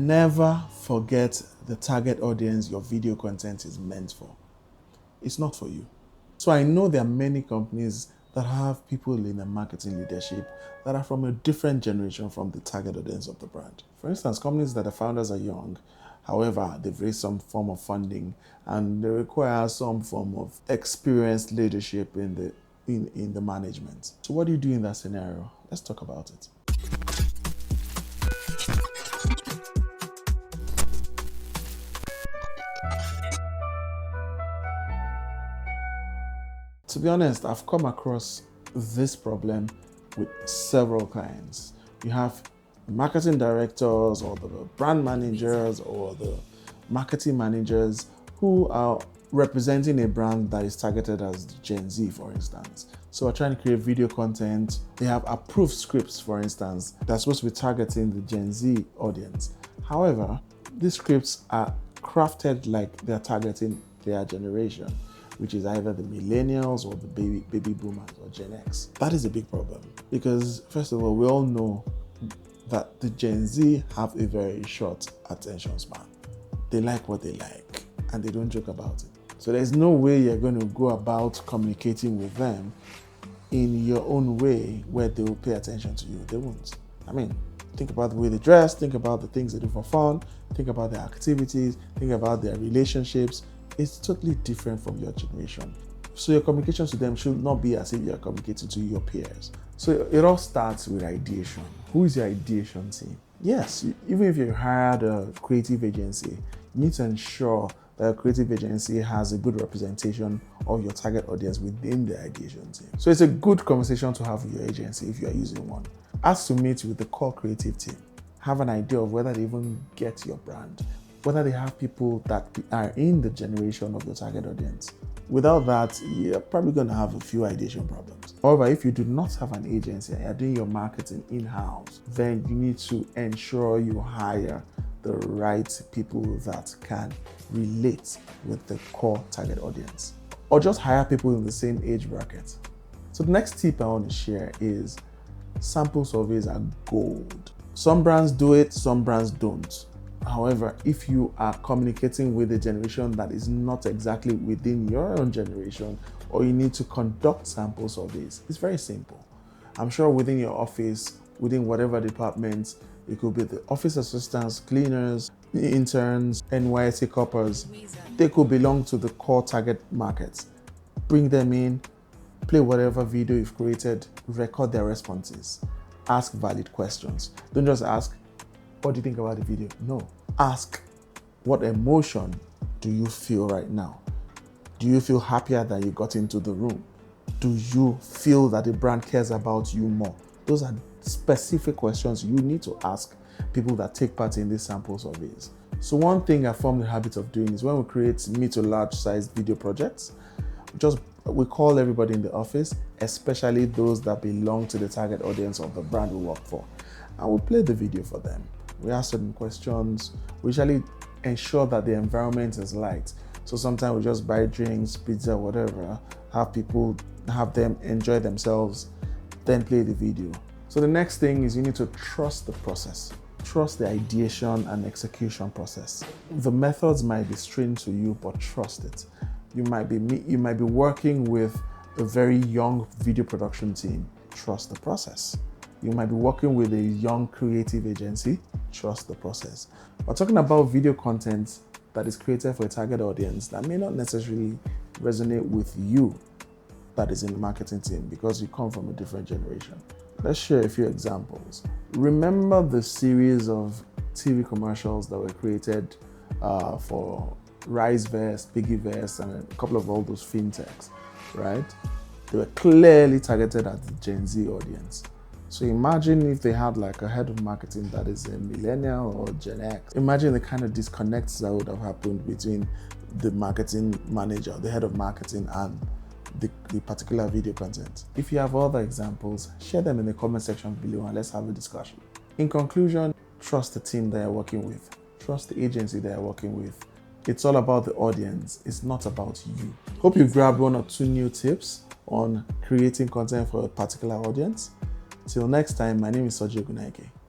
Never forget the target audience your video content is meant for. It's not for you. So I know there are many companies that have people in the marketing leadership that are from a different generation from the target audience of the brand. For instance, companies that the founders are young, however, they've raised some form of funding and they require some form of experienced leadership in the management. So what do you do in that scenario? Let's talk about it. To be honest, I've come across this problem with several clients. You have marketing directors or the brand managers or the marketing managers who are representing a brand that is targeted as Gen Z, for instance. So we're trying to create video content. They have approved scripts, for instance, that's supposed to be targeting the Gen Z audience. However, these scripts are crafted like they're targeting their generation, which is either the millennials or the baby boomers or Gen X. That is a big problem because, first of all, we all know that the Gen Z have a very short attention span. They like what they like and they don't joke about it. So there's no way you're going to go about communicating with them in your own way where they will pay attention to you. They won't. I mean, think about the way they dress, think about the things they do for fun, think about their activities, think about their relationships. It's totally different from your generation. So your communication to them should not be as if you're communicating to your peers. So it all starts with ideation. Who is your ideation team? Yes, even if you hired a creative agency, you need to ensure that a creative agency has a good representation of your target audience within the ideation team. So it's a good conversation to have with your agency if you are using one. Ask to meet with the core creative team. Have an idea of whether they even get your brand, whether they have people that are in the generation of your target audience. Without that, you're probably going to have a few ideation problems. However, if you do not have an agency and you're doing your marketing in-house, then you need to ensure you hire the right people that can relate with the core target audience. Or just hire people in the same age bracket. So the next tip I want to share is sample surveys are gold. Some brands do it, some brands don't. However, if you are communicating with a generation that is not exactly within your own generation, or you need to conduct sample surveys, it's very simple. I'm sure within your office, within whatever department, it could be the office assistants, cleaners, interns, NYSC coppers. They could belong to the core target markets. Bring them in, play whatever video you've created, record their responses, ask valid questions. Don't just ask, what do you think about the video? No. Ask, what emotion do you feel right now? Do you feel happier that you got into the room? Do you feel that the brand cares about you more? Those are specific questions you need to ask people that take part in these sample surveys. So one thing I formed the habit of doing is when we create mid to large size video projects, we call everybody in the office, especially those that belong to the target audience of the brand we work for, and we play the video for them. We ask certain questions. We usually ensure that the environment is light. So sometimes we just buy drinks, pizza, whatever, have them enjoy themselves, then play the video. So the next thing is you need to trust the process. Trust the ideation and execution process. The methods might be strange to you, but trust it. You might be working with a very young video production team. Trust the process. You might be working with a young creative agency. Trust the process. We're talking about video content that is created for a target audience that may not necessarily resonate with you that is in the marketing team because you come from a different generation. Let's share a few examples. Remember the series of TV commercials that were created for Rise Vest, Piggy Vest, and a couple of all those fintechs, right? They were clearly targeted at the Gen Z audience. So imagine if they had like a head of marketing that is a millennial or Gen X. Imagine the kind of disconnects that would have happened between the marketing manager, the head of marketing, and the particular video content. If you have other examples, share them in the comment section below and let's have a discussion. In conclusion, trust the team that you're working with. Trust the agency that you're working with. It's all about the audience. It's not about you. Hope you grabbed one or two new tips on creating content for a particular audience. Till next time, my name is Soji Ogunnaike.